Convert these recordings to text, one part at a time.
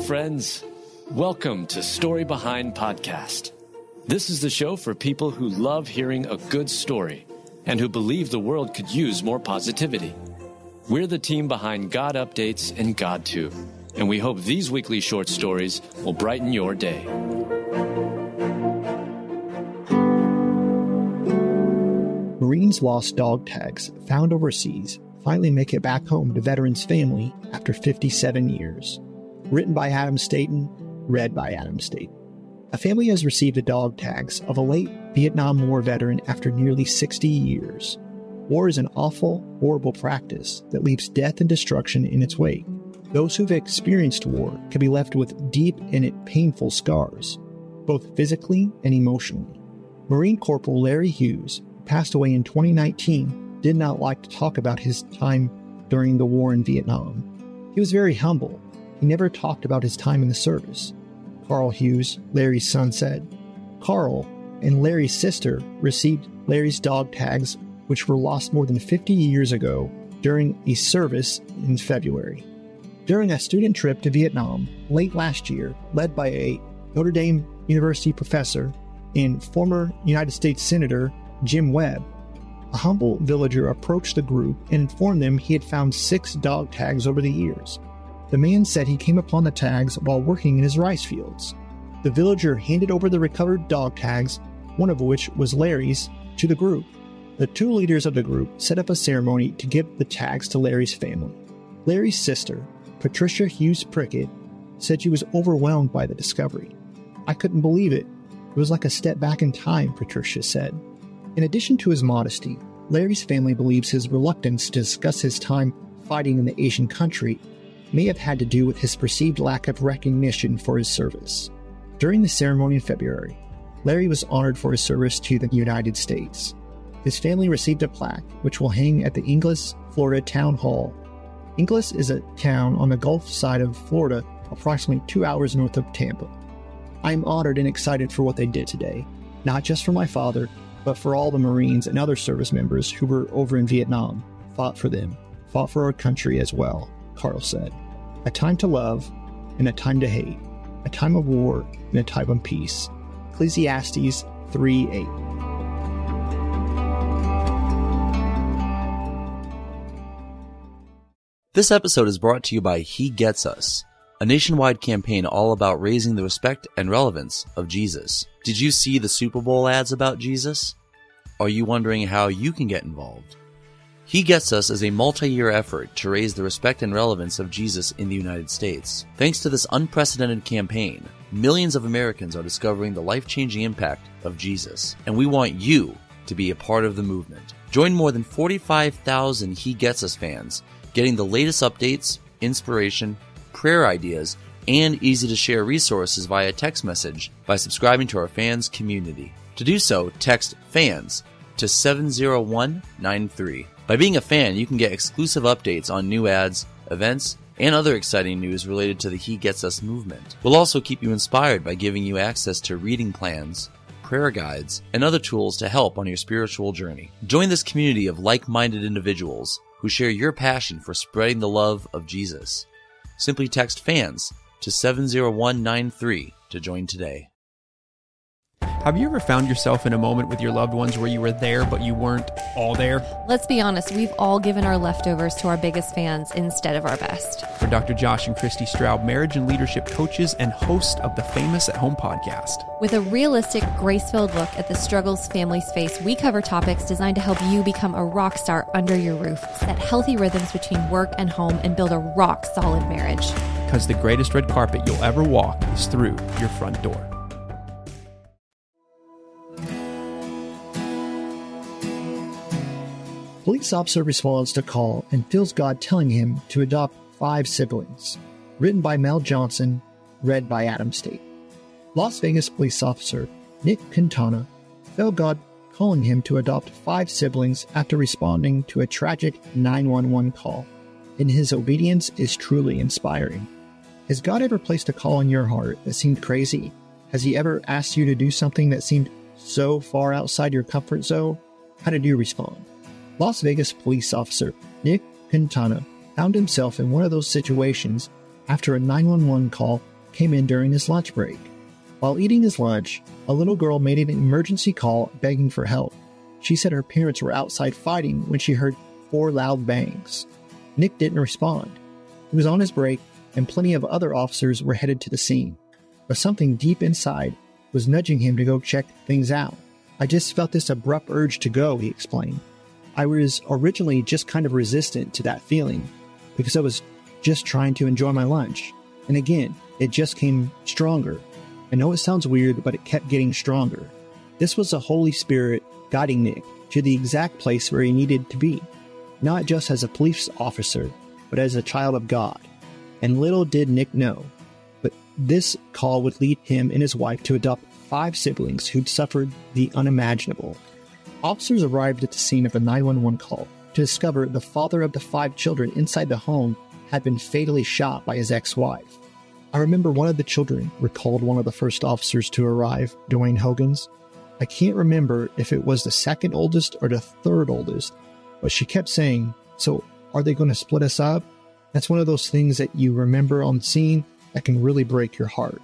friends. Welcome to Story Behind Podcast. This is the show for people who love hearing a good story and who believe the world could use more positivity. We're the team behind GodUpdates and GodTube, and we hope these weekly short stories will brighten your day. Marines' lost dog tags found overseas finally make it back home to veterans' family after 57 years. Written by Adam Staten, read by Adam Staten. A family has received the dog tags of a late Vietnam War veteran after nearly 60 years. War is an awful, horrible practice that leaves death and destruction in its wake. Those who've experienced war can be left with deep and painful scars, both physically and emotionally. Marine Corporal Larry Hughes, who passed away in 2019, did not like to talk about his time during the war in Vietnam. He was very humble. He never talked about his time in the service. Carl Hughes, Larry's son, said. Carl and Larry's sister received Larry's dog tags, which were lost more than 50 years ago during a service in February. During a student trip to Vietnam late last year, led by a Notre Dame University professor and former United States Senator Jim Webb, a humble villager approached the group and informed them he had found 6 dog tags over the years. The man said he came upon the tags while working in his rice fields. The villager handed over the recovered dog tags, one of which was Larry's, to the group. The 2 leaders of the group set up a ceremony to give the tags to Larry's family. Larry's sister, Patricia Hughes Prickett, said she was overwhelmed by the discovery. I couldn't believe it. It was like a step back in time, Patricia said. In addition to his modesty, Larry's family believes his reluctance to discuss his time fighting in the Asian country may have had to do with his perceived lack of recognition for his service. During the ceremony in February, Larry was honored for his service to the United States. His family received a plaque, which will hang at the Ingles, Florida Town Hall. Ingles is a town on the Gulf side of Florida, approximately 2 hours north of Tampa. I am honored and excited for what they did today, not just for my father, but for all the Marines and other service members who were over in Vietnam, fought for them, fought for our country as well, Carl said. A time to love and a time to hate, a time of war and a time of peace. Ecclesiastes 3:8. This episode is brought to you by He Gets Us, a nationwide campaign all about raising the respect and relevance of Jesus. Did you see the Super Bowl ads about Jesus? Are you wondering how you can get involved? He Gets Us is a multi-year effort to raise the respect and relevance of Jesus in the United States. Thanks to this unprecedented campaign, millions of Americans are discovering the life-changing impact of Jesus, and we want you to be a part of the movement. Join more than 45,000 He Gets Us fans, getting the latest updates, inspiration, prayer ideas, and easy-to-share resources via text message by subscribing to our fans community. To do so, text FANS to 70193. By being a fan, you can get exclusive updates on new ads, events, and other exciting news related to the He Gets Us movement. We'll also keep you inspired by giving you access to reading plans, prayer guides, and other tools to help on your spiritual journey. Join this community of like-minded individuals who share your passion for spreading the love of Jesus. Simply text FANS to 70193 to join today. Have you ever found yourself in a moment with your loved ones where you were there, but you weren't all there? Let's be honest, we've all given our leftovers to our biggest fans instead of our best. For Dr. Josh and Christy Straub, marriage and leadership coaches and host of the Famous at Home podcast. With a realistic, grace-filled look at the struggles families face, we cover topics designed to help you become a rock star under your roof, set healthy rhythms between work and home, and build a rock-solid marriage. Because the greatest red carpet you'll ever walk is through your front door. Police officer responds to call and feels God telling him to adopt 5 siblings. Written by Mel Johnson, read by Adam State. Las Vegas police officer Nick Quintana felt God calling him to adopt 5 siblings after responding to a tragic 911 call, and his obedience is truly inspiring. Has God ever placed a call in your heart that seemed crazy? Has He ever asked you to do something that seemed so far outside your comfort zone? How did you respond? Las Vegas police officer Nick Quintana found himself in one of those situations after a 911 call came in during his lunch break. While eating his lunch, a little girl made an emergency call begging for help. She said her parents were outside fighting when she heard 4 loud bangs. Nick didn't respond. He was on his break, and plenty of other officers were headed to the scene. But something deep inside was nudging him to go check things out. I just felt this abrupt urge to go, he explained. I was originally just kind of resistant to that feeling because I was just trying to enjoy my lunch. And again, it just came stronger. I know it sounds weird, but it kept getting stronger. This was the Holy Spirit guiding Nick to the exact place where he needed to be, not just as a police officer, but as a child of God. And little did Nick know, but this call would lead him and his wife to adopt 5 siblings who'd suffered the unimaginable. Officers arrived at the scene of a 911 call to discover the father of the 5 children inside the home had been fatally shot by his ex-wife. I remember one of the children recalled one of the first officers to arrive, Dwayne Hogan's. I can't remember if it was the second oldest or the third oldest, but she kept saying, "So are they going to split us up?" That's one of those things that you remember on scene that can really break your heart.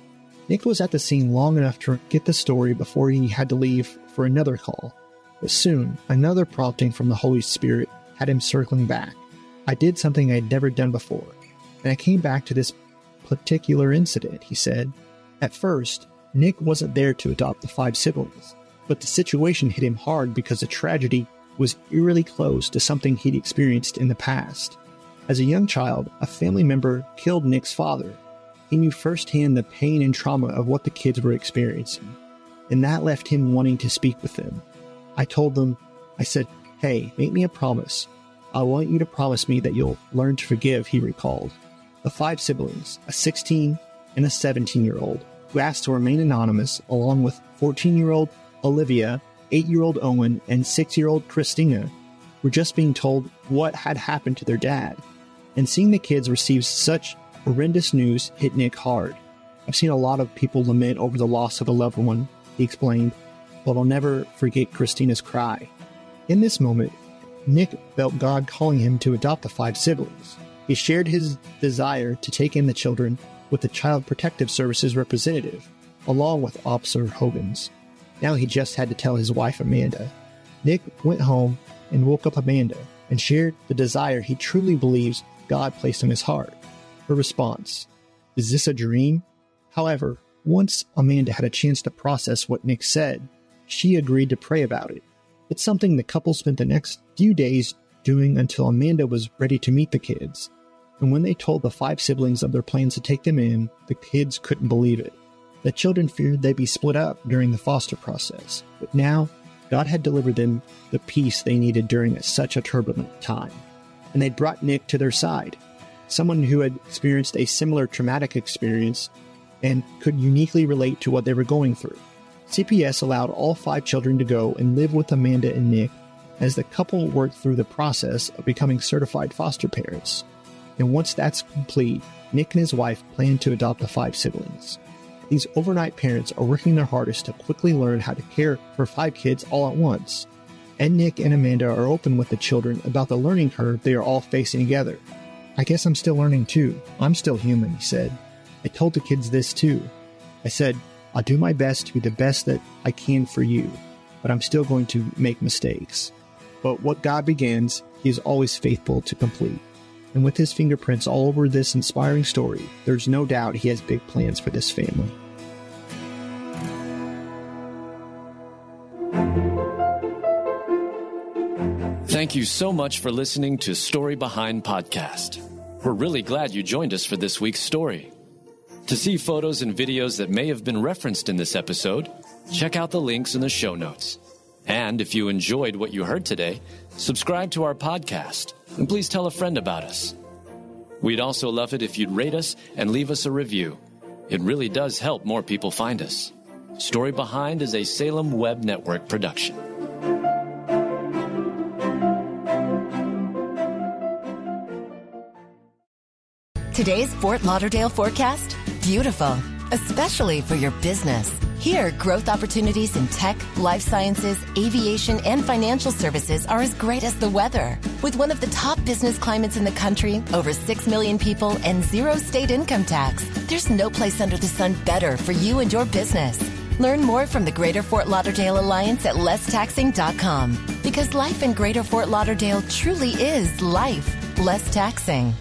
Nick was at the scene long enough to get the story before he had to leave for another call. But soon, another prompting from the Holy Spirit had him circling back. I did something I had never done before, and I came back to this particular incident, he said. At first, Nick wasn't there to adopt the 5 siblings, but the situation hit him hard because the tragedy was eerily close to something he'd experienced in the past. As a young child, a family member killed Nick's father. He knew firsthand the pain and trauma of what the kids were experiencing, and that left him wanting to speak with them. I told them, I said, "Hey, make me a promise. I want you to promise me that you'll learn to forgive," he recalled. The 5 siblings, a 16 and a 17-year-old, who asked to remain anonymous, along with 14-year-old Olivia, 8-year-old Owen, and 6-year-old Christina, were just being told what had happened to their dad. And seeing the kids receive such horrendous news hit Nick hard. "I've seen a lot of people lament over the loss of a loved one," he explained, "but I'll never forget Christina's cry." In this moment, Nick felt God calling him to adopt the 5 siblings. He shared his desire to take in the children with the Child Protective Services representative, along with Officer Hogan's. Now he just had to tell his wife, Amanda. Nick went home and woke up Amanda and shared the desire he truly believes God placed in his heart. Her response, "Is this a dream?" However, once Amanda had a chance to process what Nick said, she agreed to pray about it. It's something the couple spent the next few days doing until Amanda was ready to meet the kids. And when they told the 5 siblings of their plans to take them in, the kids couldn't believe it. The children feared they'd be split up during the foster process, but now God had delivered them the peace they needed during such a turbulent time. And they'd brought Nick to their side, someone who had experienced a similar traumatic experience and could uniquely relate to what they were going through. CPS allowed all 5 children to go and live with Amanda and Nick as the couple worked through the process of becoming certified foster parents. And once that's complete, Nick and his wife plan to adopt the 5 siblings. These overnight parents are working their hardest to quickly learn how to care for 5 kids all at once. And Nick and Amanda are open with the children about the learning curve they are all facing together. "I guess I'm still learning too. I'm still human," he said. "I told the kids this too. I said, I'll do my best to be the best that I can for you, but I'm still going to make mistakes. But what God begins, He is always faithful to complete. And with His fingerprints all over this inspiring story, there's no doubt He has big plans for this family." Thank you so much for listening to Story Behind Podcast. We're really glad you joined us for this week's story. To see photos and videos that may have been referenced in this episode, check out the links in the show notes. And if you enjoyed what you heard today, subscribe to our podcast, and please tell a friend about us. We'd also love it if you'd rate us and leave us a review. It really does help more people find us. Story Behind is a Salem Web Network production. Today's Fort Lauderdale forecast, beautiful. especially for your business. Here, growth opportunities in tech, life sciences, aviation, and financial services are as great as the weather. With one of the top business climates in the country, over 6 million people, and 0 state income tax, there's no place under the sun better for you and your business. Learn more from the Greater Fort Lauderdale Alliance at lesstaxing.com. Because life in Greater Fort Lauderdale truly is life less taxing.